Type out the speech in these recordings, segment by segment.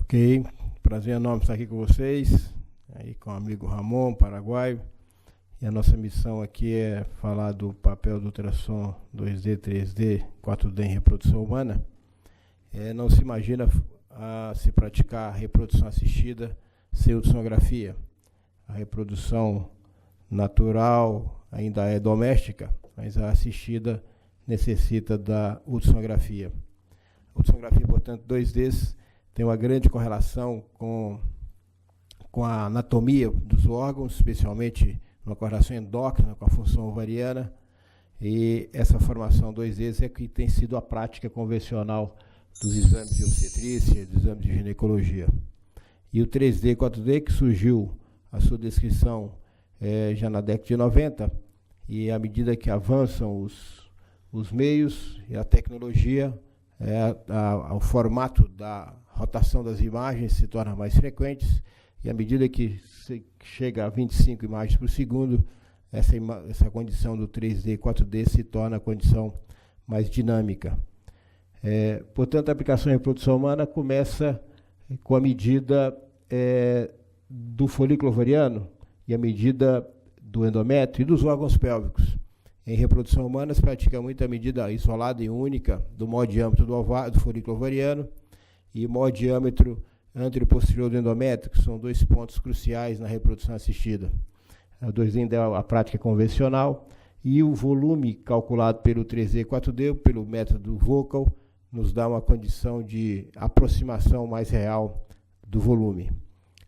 Ok, prazer enorme estar aqui com vocês, aí com o amigo Ramon, paraguaio. E a nossa missão aqui é falar do papel do ultrassom 2D, 3D, 4D em reprodução humana. Não se imagina se praticar reprodução assistida sem ultrassonografia. A reprodução natural ainda é doméstica, mas a assistida necessita da ultrassonografia. A ultrassonografia, portanto, 2D tem uma grande correlação com a anatomia dos órgãos, especialmente uma correlação endócrina com a função ovariana, e essa formação 2D é que tem sido a prática convencional dos exames de obstetrícia, dos exames de ginecologia. E o 3D e 4D, que surgiu a sua descrição já na década de 90, e à medida que avançam os meios e a tecnologia, o formato da rotação das imagens se torna mais frequentes, e à medida que se chega a 25 imagens por segundo, essa condição do 3D e 4D se torna a condição mais dinâmica. Portanto, a aplicação em reprodução humana começa com a medida do folículo ovariano e a medida do endométrio e dos órgãos pélvicos. Em reprodução humana, se pratica muito a medida isolada e única do maior diâmetro do folículo ovariano e maior diâmetro anterior e posterior do endométrio, que são dois pontos cruciais na reprodução assistida. A 2D é a prática convencional, e o volume calculado pelo 3D e 4D, pelo método Vocal, nos dá uma condição de aproximação mais real do volume.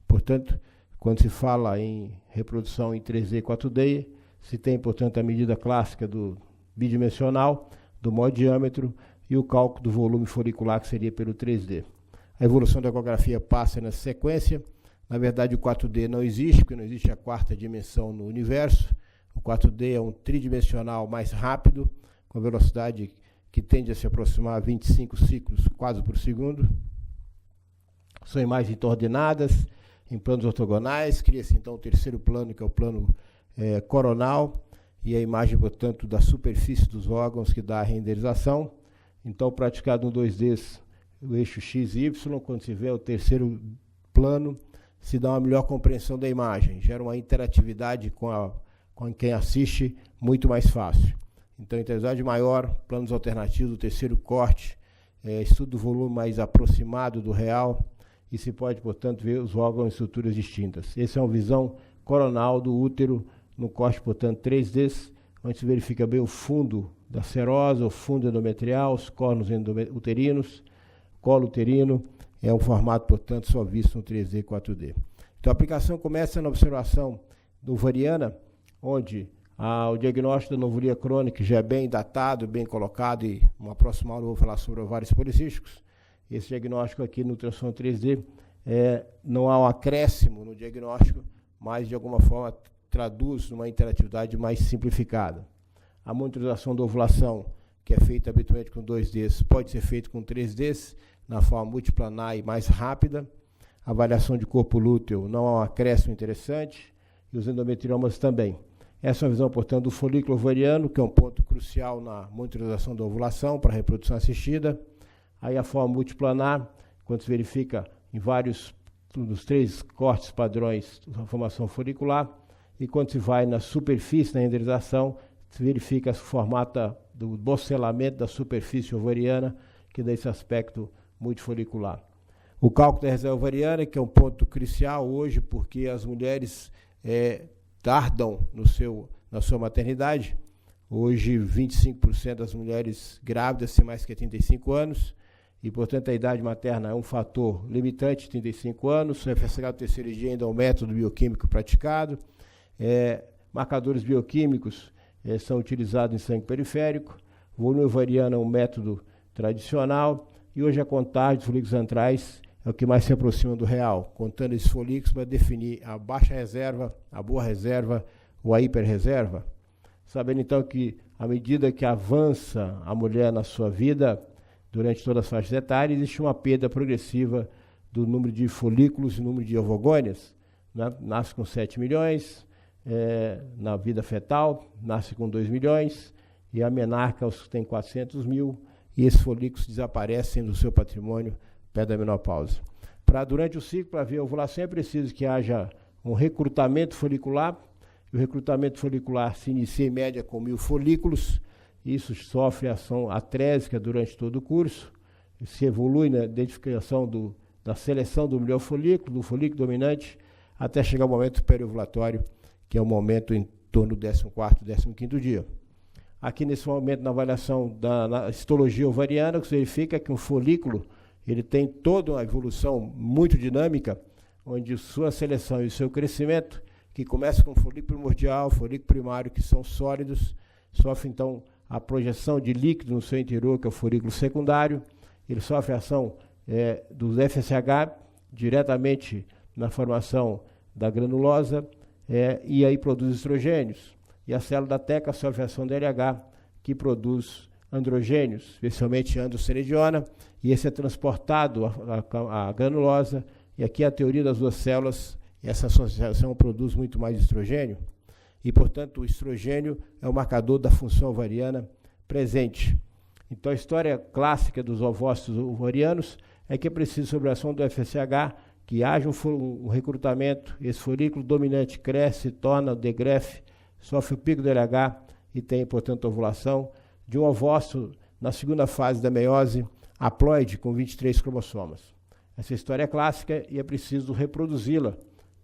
Portanto, quando se fala em reprodução em 3D e 4D, se tem, portanto, a medida clássica do bidimensional, do maior diâmetro, e o cálculo do volume folicular, que seria pelo 3D. A evolução da ecografia passa nessa sequência. Na verdade, o 4D não existe, porque não existe a quarta dimensão no universo. O 4D é um tridimensional mais rápido, com velocidade que tende a se aproximar a 25 ciclos quase por segundo. São imagens ordenadas, em planos ortogonais. Cria-se, então, o terceiro plano, que é o plano coronal, e a imagem, portanto, da superfície dos órgãos, que dá a renderização. Então, praticado no 2D, o eixo X e Y, quando se vê o terceiro plano, se dá uma melhor compreensão da imagem, gera uma interatividade com quem assiste muito mais fácil. Então, interatividade maior, planos alternativos, o terceiro corte, estudo do volume mais aproximado do real, e se pode, portanto, ver os órgãos em estruturas distintas. Essa é uma visão coronal do útero, no corte, portanto, 3D, onde se verifica bem o fundo da serosa, o fundo endometrial, os cornos uterinos, colo uterino, é um formato, portanto, só visto no 3D e 4D. Então, a aplicação começa na observação ovariana, onde o diagnóstico da novulia crônica já é bem datado, bem colocado, e uma próxima aula eu vou falar sobre ovários policísticos. Esse diagnóstico aqui no ultrassom 3D, não há um acréscimo no diagnóstico, mas, de alguma forma, traduz numa interatividade mais simplificada. A monitorização da ovulação, que é feita habitualmente com 2Ds, pode ser feita com 3Ds, na forma multiplanar e mais rápida. A avaliação de corpo lúteo não há um acréscimo interessante, e os endometriomas também. Essa é uma visão, portanto, do folículo ovariano, que é um ponto crucial na monitorização da ovulação para a reprodução assistida. Aí a forma multiplanar, quando se verifica em vários dos três cortes padrões da formação folicular, e quando se vai na superfície, na renderização, se verifica o formato do bocelamento da superfície ovariana, que dá esse aspecto multifolicular. O cálculo da reserva ovariana, que é um ponto crucial hoje, porque as mulheres tardam na sua maternidade. Hoje, 25% das mulheres grávidas têm mais que 35 anos, e, portanto, a idade materna é um fator limitante, 35 anos. O FSH do terceiro dia ainda é um método bioquímico praticado. Marcadores bioquímicos são utilizados em sangue periférico. O volume ovariano é um método tradicional, e hoje a contagem dos folículos antrais é o que mais se aproxima do real, contando esses folículos para definir a baixa reserva, a boa reserva ou a hiperreserva. Sabendo, então, que à medida que avança a mulher na sua vida, durante todas as faixas etárias, existe uma perda progressiva do número de folículos e número de ovogônias. Né? Nasce com 7 milhões, na vida fetal, nasce com 2 milhões, e a menarca tem 400 mil, e esses folículos desaparecem do seu patrimônio perto da menopausa. Durante o ciclo, para haver ovulação, é preciso que haja um recrutamento folicular. O recrutamento folicular se inicia em média com 1000 folículos. Isso sofre ação atrésica durante todo o curso. Se evolui na identificação da seleção do melhor folículo, do folículo dominante, até chegar ao momento periovulatório, que é o momento em torno do 14º, 15º dia. Aqui nesse momento, na avaliação da histologia ovariana, se verifica que um folículo ele tem toda uma evolução muito dinâmica, onde sua seleção e seu crescimento, que começa com o folículo primordial, folículo primário, que são sólidos, sofre então a projeção de líquido no seu interior, que é o folículo secundário. Ele sofre a ação dos FSH diretamente na formação da granulosa, e aí produz estrogênios. E a célula da teca sofre a ação do LH, que produz androgênios, especialmente androstenediona, e esse é transportado à granulosa, e aqui a teoria das duas células, essa associação produz muito mais estrogênio, e, portanto, o estrogênio é o marcador da função ovariana presente. Então, a história clássica dos ovócitos ovarianos é que é preciso, sobre a ação do FSH, que haja um recrutamento, esse folículo dominante cresce, torna o degrefe, sofre o pico do LH e tem, portanto, ovulação de um ovócito na segunda fase da meiose, haploide, com 23 cromossomas. Essa história é clássica e é preciso reproduzi-la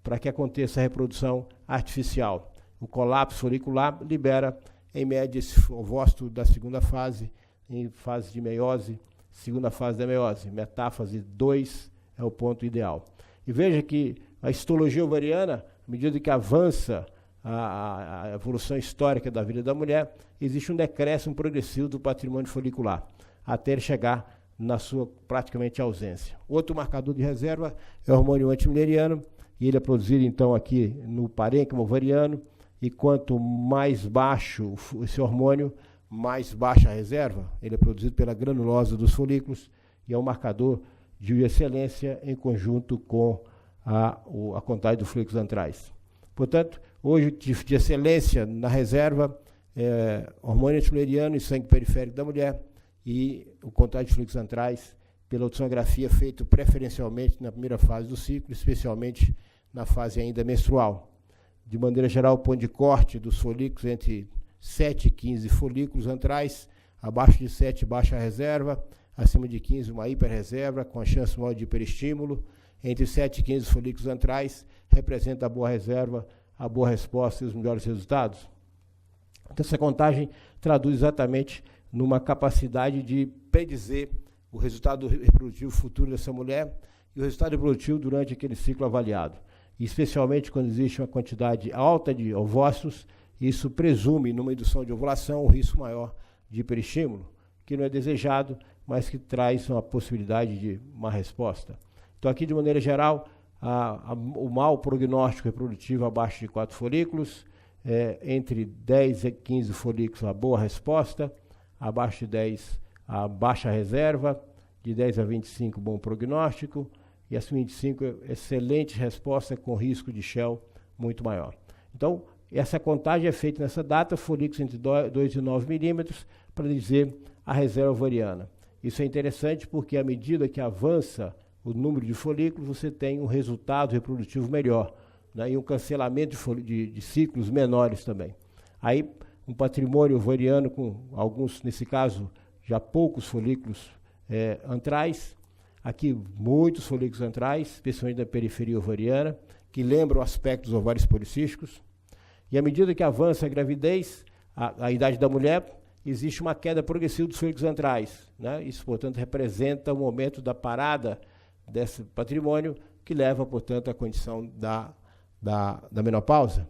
para que aconteça a reprodução artificial. O colapso folicular libera, em média, esse ovócito da segunda fase, em fase de meiose, segunda fase da meiose. Metáfase 2 é o ponto ideal. E veja que a histologia ovariana, à medida que avança a evolução histórica da vida da mulher, existe um decréscimo progressivo do patrimônio folicular, até ele chegar na sua praticamente ausência. Outro marcador de reserva é o hormônio antimileriano, e ele é produzido então aqui no parênquima ovariano, e quanto mais baixo esse hormônio, mais baixa a reserva. Ele é produzido pela granulosa dos folículos e é um marcador de excelência em conjunto com a contagem dos folículos antrais. Portanto, hoje, de excelência na reserva, hormônio antimileriano e sangue periférico da mulher e o contagem de folículos antrais pela ultrassonografia feito preferencialmente na primeira fase do ciclo, especialmente na fase ainda menstrual. De maneira geral, o ponto de corte dos folículos entre 7 e 15 folículos antrais, abaixo de 7, baixa reserva, acima de 15, uma hiperreserva, com a chance maior de hiperestímulo. Entre 7 e 15 folículos antrais, representa a boa reserva, a boa resposta e os melhores resultados. Então, essa contagem traduz exatamente numa capacidade de predizer o resultado reprodutivo futuro dessa mulher e o resultado reprodutivo durante aquele ciclo avaliado. E especialmente quando existe uma quantidade alta de ovócitos, isso presume, numa indução de ovulação, um risco maior de hiperestímulo, que não é desejado, mas que traz uma possibilidade de uma resposta. Então, aqui, de maneira geral, o mau prognóstico reprodutivo abaixo de 4 folículos, entre 10 e 15 folículos, a boa resposta, abaixo de 10, a baixa reserva, de 10 a 25, bom prognóstico, e acima de 25, excelente resposta com risco de Shell muito maior. Então, essa contagem é feita nessa data, folículos entre 2 e 9 milímetros, para dizer a reserva ovariana. Isso é interessante porque, à medida que avança o número de folículos, você tem um resultado reprodutivo melhor, né, e um cancelamento de ciclos menores também. Aí, um patrimônio ovariano com alguns, nesse caso, já poucos folículos antrais, aqui muitos folículos antrais, especialmente da periferia ovariana, que lembram o aspecto dos ovários policísticos. E à medida que avança a gravidez, a idade da mulher, existe uma queda progressiva dos folículos antrais, né? Isso, portanto, representa o momento da parada desse patrimônio, que leva, portanto, à condição da menopausa.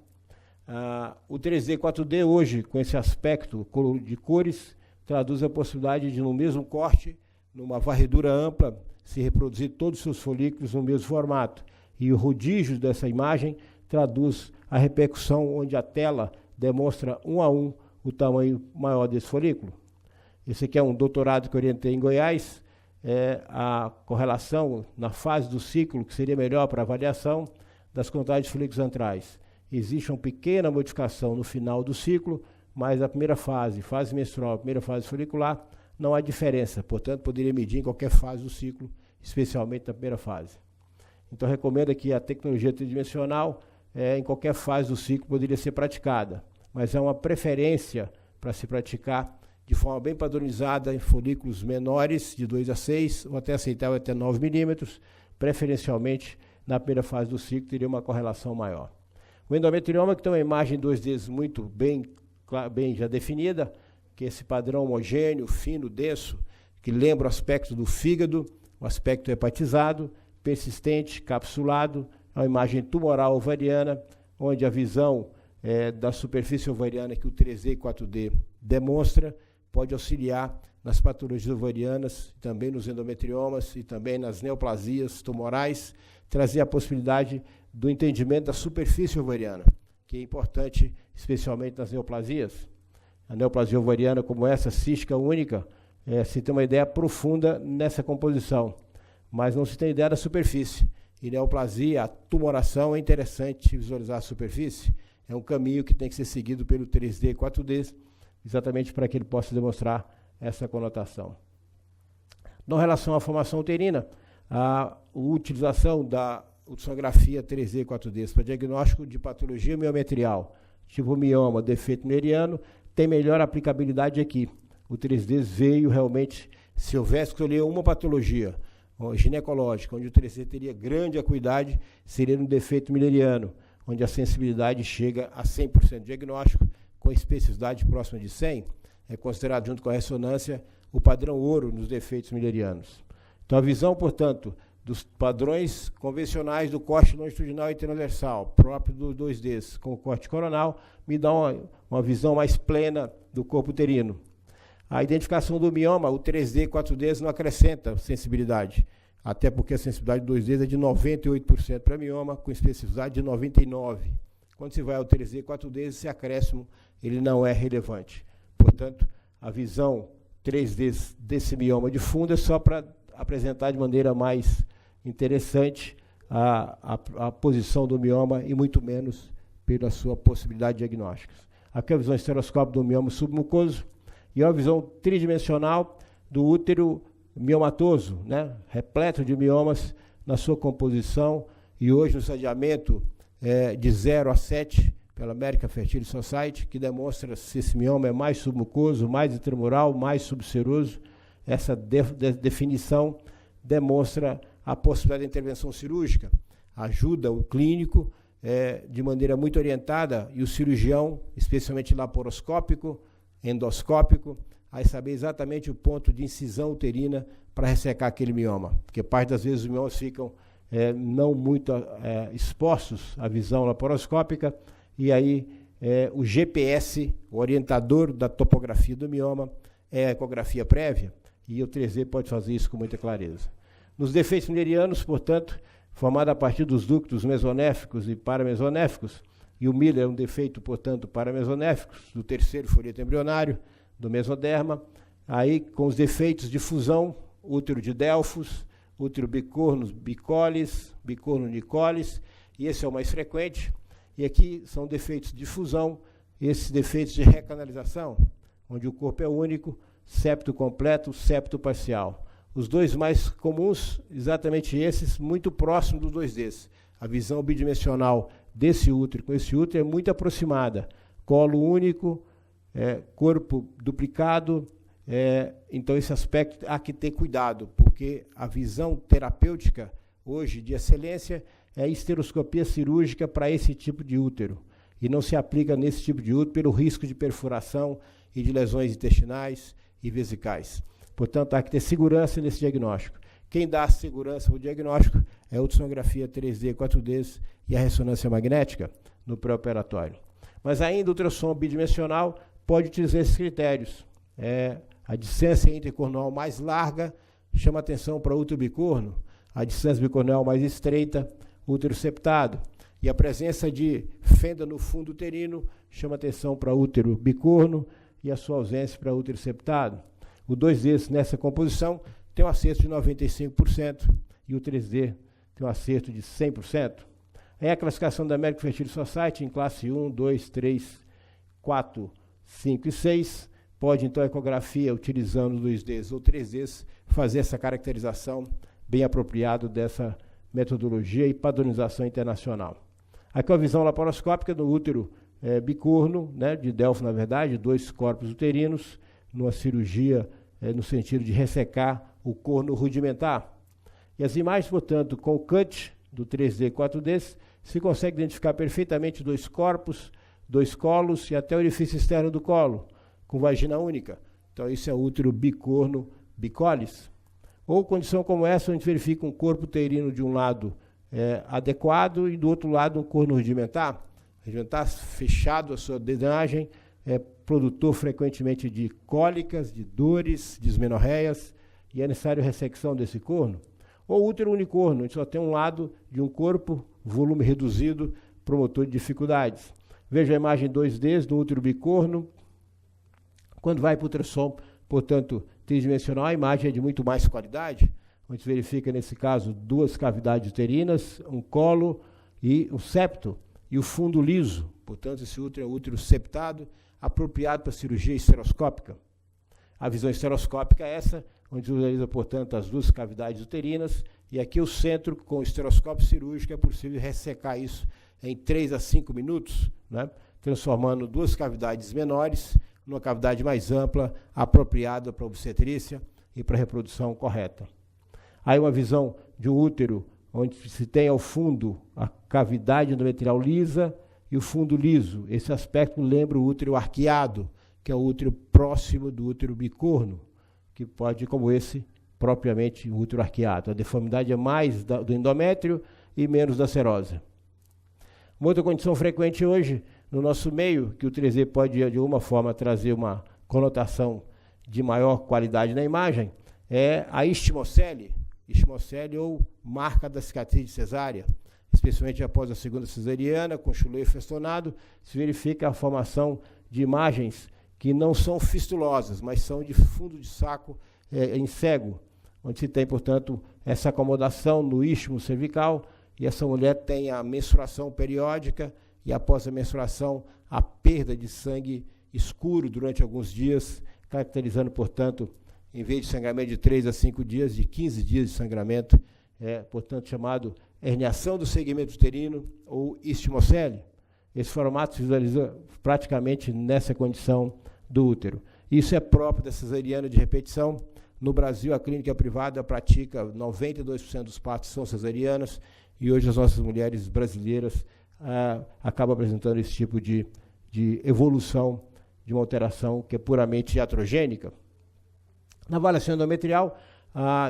O 3D, 4D, hoje, com esse aspecto de cores, traduz a possibilidade de, no mesmo corte, numa varredura ampla, se reproduzir todos os seus folículos no mesmo formato. E o rodízio dessa imagem traduz a repercussão onde a tela demonstra um a um o tamanho maior desse folículo. Esse aqui é um doutorado que eu orientei em Goiás, a correlação na fase do ciclo, que seria melhor para avaliação, das contagens de folículos antrais. Existe uma pequena modificação no final do ciclo, mas a primeira fase menstrual, a primeira fase folicular, não há diferença. Portanto, poderia medir em qualquer fase do ciclo, especialmente na primeira fase. Então, recomenda que a tecnologia tridimensional, em qualquer fase do ciclo, poderia ser praticada, mas é uma preferência para se praticar de forma bem padronizada em folículos menores, de 2 a 6, ou até aceitável até 9 milímetros, preferencialmente na primeira fase do ciclo, teria uma correlação maior. O endometrioma, que tem uma imagem 2D muito bem já definida, que é esse padrão homogêneo, fino, denso, que lembra o aspecto do fígado, o aspecto hepatizado, persistente, capsulado, é uma imagem tumoral ovariana, onde a visão da superfície ovariana que o 3D e 4D demonstra, pode auxiliar nas patologias ovarianas, também nos endometriomas e também nas neoplasias tumorais, trazer a possibilidade do entendimento da superfície ovariana, que é importante, especialmente nas neoplasias. A neoplasia ovariana, como essa, cística única, se tem uma ideia profunda nessa composição, mas não se tem ideia da superfície. E neoplasia, a tumoração, é interessante visualizar a superfície, é um caminho que tem que ser seguido pelo 3D e 4D, exatamente para que ele possa demonstrar essa conotação. Na relação à formação uterina, a utilização da ultrassonografia 3D e 4D para diagnóstico de patologia miometrial, tipo mioma, defeito meriano, tem melhor aplicabilidade aqui. O 3D veio realmente, se houvesse que escolher uma patologia ginecológica, onde o 3D teria grande acuidade, seria no defeito milleriano, onde a sensibilidade chega a 100% de diagnóstico, com especificidade próxima de 100, é considerado, junto com a ressonância, o padrão ouro nos defeitos millerianos. Então, a visão, portanto, dos padrões convencionais do corte longitudinal e transversal, próprio dos 2Ds, com o corte coronal, me dá uma visão mais plena do corpo uterino. A identificação do mioma, o 3D e 4Ds não acrescenta sensibilidade, até porque a sensibilidade do 2Ds é de 98% para mioma, com especificidade de 99%. Quando se vai ao 3D e 4D, esse acréscimo ele não é relevante. Portanto, a visão 3D desse mioma de fundo é só para apresentar de maneira mais interessante a posição do mioma e muito menos pela sua possibilidade diagnóstica. Aqui é a visão estereoscópica do mioma submucoso e a visão tridimensional do útero miomatoso, né, repleto de miomas na sua composição, e hoje no estadiamento de 0 a 7, pela American Fertility Society, que demonstra se esse mioma é mais submucoso, mais intramural, mais subseroso. Essa definição demonstra a possibilidade de intervenção cirúrgica, ajuda o clínico de maneira muito orientada, e o cirurgião, especialmente laparoscópico, endoscópico, a saber exatamente o ponto de incisão uterina para ressecar aquele mioma, porque parte das vezes os miomas ficam não muito expostos à visão laparoscópica, e aí o GPS, o orientador da topografia do mioma, é a ecografia prévia, e o 3D pode fazer isso com muita clareza. Nos defeitos millerianos, portanto, formado a partir dos ductos mesonéficos e paramesonéficos, e o Miller é um defeito, portanto, paramesonéficos, do terceiro folheto embrionário, do mesoderma, aí com os defeitos de fusão, útero de Delfos, útero bicorno bicolis, bicorno nicolis, e esse é o mais frequente. E aqui são defeitos de fusão, esses defeitos de recanalização, onde o corpo é único, septo completo, septo parcial. Os dois mais comuns, exatamente esses, muito próximos dos 2Ds. A visão bidimensional desse útero com esse útero é muito aproximada. Colo único, corpo duplicado, então esse aspecto há que ter cuidado, porque a visão terapêutica hoje de excelência é a esteroscopia cirúrgica para esse tipo de útero, e não se aplica nesse tipo de útero pelo risco de perfuração e de lesões intestinais e vesicais. Portanto, há que ter segurança nesse diagnóstico. Quem dá segurança para o diagnóstico é a ultrassonografia 3D, 4D e a ressonância magnética no pré-operatório. Mas ainda o ultrassom bidimensional pode utilizar esses critérios. A distância intercornual mais larga chama atenção para o útero bicorno, a distância bicornual mais estreita, útero septado. E a presença de fenda no fundo uterino chama atenção para útero bicorno e a sua ausência para útero septado. O 2D nessa composição tem um acerto de 95% e o 3D tem um acerto de 100%. É a classificação da American Fertility Society em classe 1, 2, 3, 4, 5 e 6. Pode, então, a ecografia, utilizando 2Ds ou 3Ds, fazer essa caracterização bem apropriada dessa metodologia e padronização internacional. Aqui uma visão laparoscópica do útero bicorno, né, de Delphi, na verdade, 2 corpos uterinos, numa cirurgia no sentido de ressecar o corno rudimentar. E as imagens, portanto, com o cut do 3D e 4D, se consegue identificar perfeitamente 2 corpos, 2 colos e até o orifício externo do colo, com vagina única. Então, isso é útero bicorno bicolis. Ou condição como essa, onde verifica um corpo uterino de um lado adequado e do outro lado um corno rudimentar. Rudimentar fechado a sua drenagem, produtor frequentemente de cólicas, de dores, dismenorreias, e é necessário ressecção desse corno. Ou útero unicorno, onde só tem um lado de um corpo, volume reduzido, promotor de dificuldades. Veja a imagem 2D do útero bicorno. Quando vai para o ultrassom, portanto, tridimensional, a imagem é de muito mais qualidade, onde se verifica, nesse caso, 2 cavidades uterinas, um colo e um septo, e o fundo liso. Portanto, esse útero é um útero septado, apropriado para cirurgia esteroscópica. A visão esteroscópica é essa, onde se visualiza, portanto, as 2 cavidades uterinas, e aqui o centro, com o esteroscópio cirúrgico, é possível ressecar isso em 3 a 5 minutos, né, transformando 2 cavidades menores numa cavidade mais ampla, apropriada para a obstetrícia e para a reprodução correta. Aí uma visão de um útero, onde se tem ao fundo a cavidade endometrial lisa e o fundo liso. Esse aspecto lembra o útero arqueado, que é o útero próximo do útero bicorno, que pode, como esse, propriamente o útero arqueado. A deformidade é mais do endométrio e menos da serosa. Uma outra condição frequente hoje, no nosso meio, que o 3D pode, de alguma forma, trazer uma conotação de maior qualidade na imagem, é a istimocele ou marca da cicatriz de cesárea, especialmente após a segunda cesariana, com chuleio festonado, se verifica a formação de imagens que não são fistulosas, mas são de fundo de saco em cego, onde se tem, portanto, essa acomodação no istmo cervical, e essa mulher tem a menstruação periódica, e após a menstruação, a perda de sangue escuro durante alguns dias, caracterizando, portanto, em vez de sangramento de 3 a 5 dias, de 15 dias de sangramento, portanto, chamado herniação do segmento uterino ou istimocele. Esse formato se visualiza praticamente nessa condição do útero. Isso é próprio da cesariana de repetição. No Brasil, a clínica privada pratica 92% dos partos são cesarianas, e hoje as nossas mulheres brasileiras acabam apresentando esse tipo de evolução, de uma alteração que é puramente iatrogênica. Na avaliação endometrial,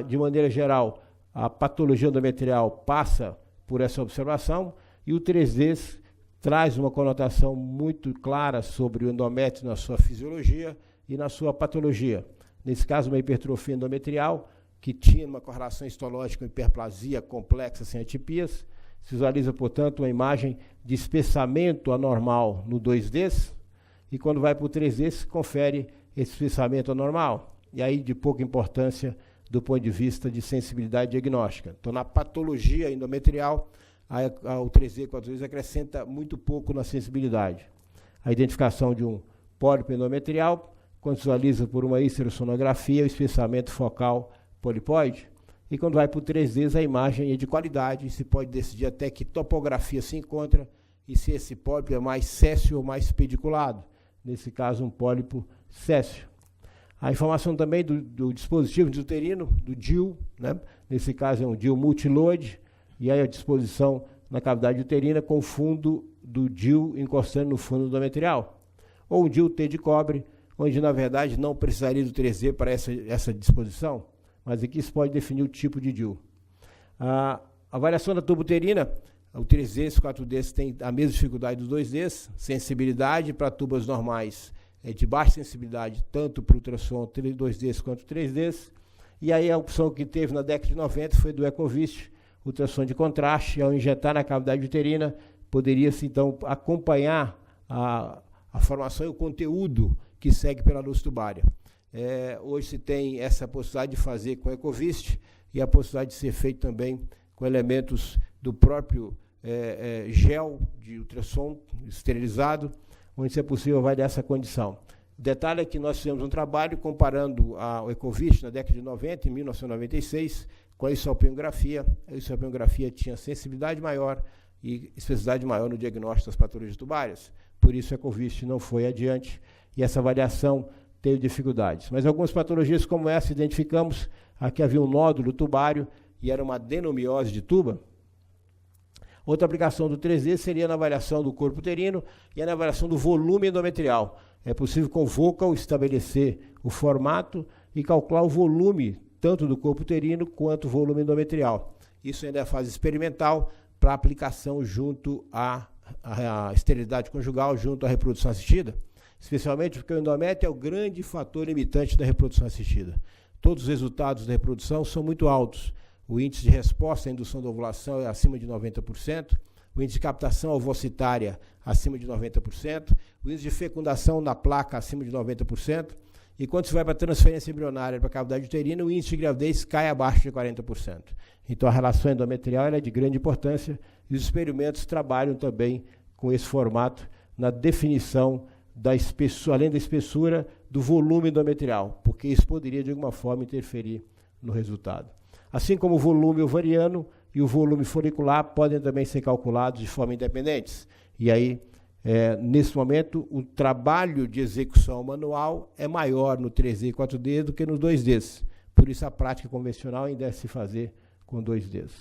de maneira geral, a patologia endometrial passa por essa observação, e o 3D traz uma conotação muito clara sobre o endométrio na sua fisiologia e na sua patologia. Nesse caso, uma hipertrofia endometrial, que tinha uma correlação histológica com hiperplasia complexa sem atipias. Se visualiza, portanto, uma imagem de espessamento anormal no 2D, e quando vai para o 3D, se confere esse espessamento anormal, e aí de pouca importância do ponto de vista de sensibilidade diagnóstica. Então, na patologia endometrial, o 3D e 4D acrescenta muito pouco na sensibilidade. A identificação de um pólipo endometrial, quando se visualiza por uma histerossonografia, o espessamento focal polipoide, e quando vai para o 3D, a imagem é de qualidade, e se pode decidir até que topografia se encontra, e se esse pólipo é mais céssio ou mais pediculado. Nesse caso, um pólipo céssio. A informação também do dispositivo uterino, do DIU, né? Nesse caso é um DIU multiload, e aí a disposição na cavidade uterina com o fundo do DIU encostando no fundo endometrial. Ou um DIU T de cobre, onde na verdade não precisaria do 3D para essa disposição, mas aqui se pode definir o tipo de DIU. A avaliação da tuba uterina, o 3D e o 4D tem a mesma dificuldade dos 2D, sensibilidade para tubas normais de baixa sensibilidade, tanto para o ultrassom 2D quanto 3D, e aí a opção que teve na década de 90 foi do Ecovist, ultrassom de contraste. Ao injetar na cavidade uterina, poderia-se então acompanhar a formação e o conteúdo que segue pela luz tubária. Hoje se tem essa possibilidade de fazer com Ecovist, e a possibilidade de ser feito também com elementos do próprio gel de ultrassom esterilizado, onde se é possível avaliar essa condição. O detalhe é que nós fizemos um trabalho comparando o Ecovist na década de 90, em 1996, com a isopeniografia. A isopeniografia tinha sensibilidade maior e especificidade maior no diagnóstico das patologias tubárias. Por isso, a Ecovist não foi adiante e essa avaliação teve dificuldades. Mas algumas patologias como essa identificamos. Aqui havia um nódulo tubário e era uma adenomiose de tuba. Outra aplicação do 3D seria na avaliação do corpo uterino e na avaliação do volume endometrial. É possível com o Vocal estabelecer o formato e calcular o volume tanto do corpo uterino quanto o volume endometrial. Isso ainda é a fase experimental para aplicação junto à esterilidade conjugal, junto à reprodução assistida, especialmente porque o endométrio é o grande fator limitante da reprodução assistida. Todos os resultados da reprodução são muito altos. O índice de resposta à indução da ovulação é acima de 90%, o índice de captação ovocitária acima de 90%, o índice de fecundação na placa acima de 90%, e quando se vai para a transferência embrionária para a cavidade uterina, o índice de gravidez cai abaixo de 40%. Então, a relação endometrial é de grande importância e os experimentos trabalham também com esse formato na definição da espessura, além da espessura, do volume endometrial, porque isso poderia, de alguma forma, interferir no resultado. Assim como o volume ovariano e o volume folicular podem também ser calculados de forma independentes. E aí, nesse momento, o trabalho de execução manual é maior no 3D e 4D do que nos 2Ds. Por isso, a prática convencional ainda deve se fazer com 2Ds.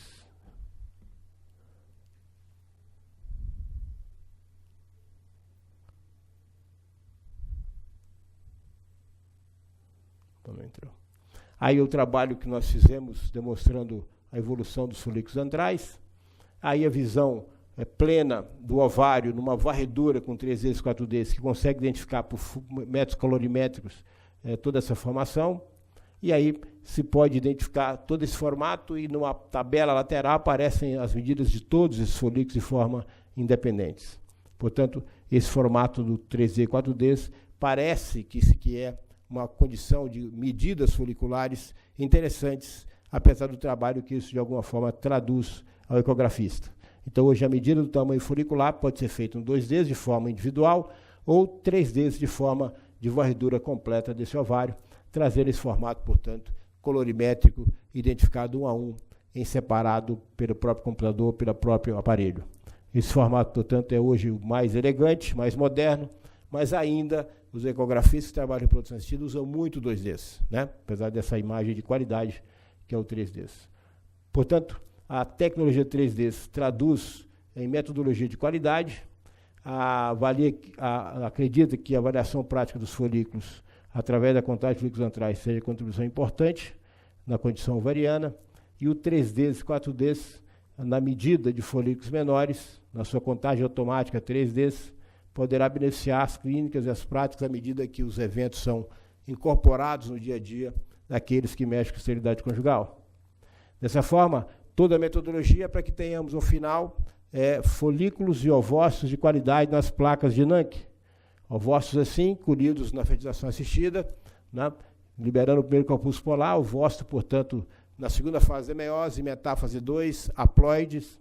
Também entrou. Aí o trabalho que nós fizemos demonstrando a evolução dos folículos antrais. Aí a visão plena do ovário numa varredura com 3Ds e 4Ds que consegue identificar por métodos colorimétricos toda essa formação. E aí se pode identificar todo esse formato e numa tabela lateral aparecem as medidas de todos esses folículos de forma independentes. Portanto, esse formato do 3D e 4Ds parece que é uma condição de medidas foliculares interessantes, apesar do trabalho que isso, de alguma forma, traduz ao ecografista. Então, hoje, a medida do tamanho folicular pode ser feita em 2Ds de forma individual ou 3Ds de forma de varredura completa desse ovário, trazendo esse formato, portanto, colorimétrico, identificado um a um, em separado pelo próprio computador, pelo próprio aparelho. Esse formato, portanto, é hoje o mais elegante, mais moderno, mas ainda os ecografistas que trabalham em reprodução assistida usam muito 2Ds, né? Apesar dessa imagem de qualidade que é o 3Ds. Portanto, a tecnologia 3Ds traduz em metodologia de qualidade, acredita que a avaliação prática dos folículos, através da contagem de folículos antrais, seja contribuição importante na condição ovariana, e o 3Ds e 4Ds, na medida de folículos menores, na sua contagem automática 3Ds, poderá beneficiar as clínicas e as práticas à medida que os eventos são incorporados no dia a dia daqueles que mexem com esterilidade conjugal. Dessa forma, toda a metodologia para que tenhamos, no final, folículos e ovócitos de qualidade nas placas de Nank. Ovócitos assim, colhidos na fertilização assistida, né, liberando o primeiro corpúsculo polar, ovócito, portanto, na segunda fase da meiose, metáfase 2, haploides,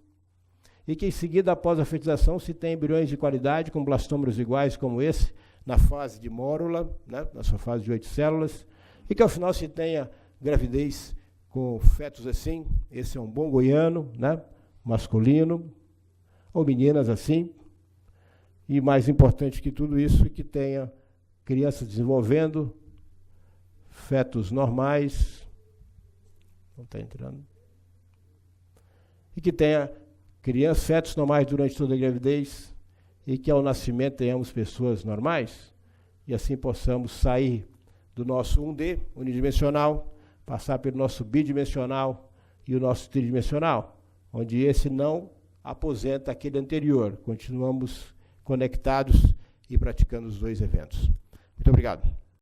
e que em seguida, após a fertilização, se tem embriões de qualidade com blastômeros iguais como esse, na fase de mórula, né, na sua fase de 8 células, e que ao final se tenha gravidez com fetos assim, esse é um bom goiano, né, masculino, ou meninas assim, e mais importante que tudo isso, que tenha crianças desenvolvendo, fetos normais, não está entrando, e que tenha crianças, fetos normais durante toda a gravidez, e que ao nascimento tenhamos pessoas normais, e assim possamos sair do nosso 1D, unidimensional, passar pelo nosso bidimensional e o nosso tridimensional, onde esse não aposenta aquele anterior. Continuamos conectados e praticando os dois eventos. Muito obrigado.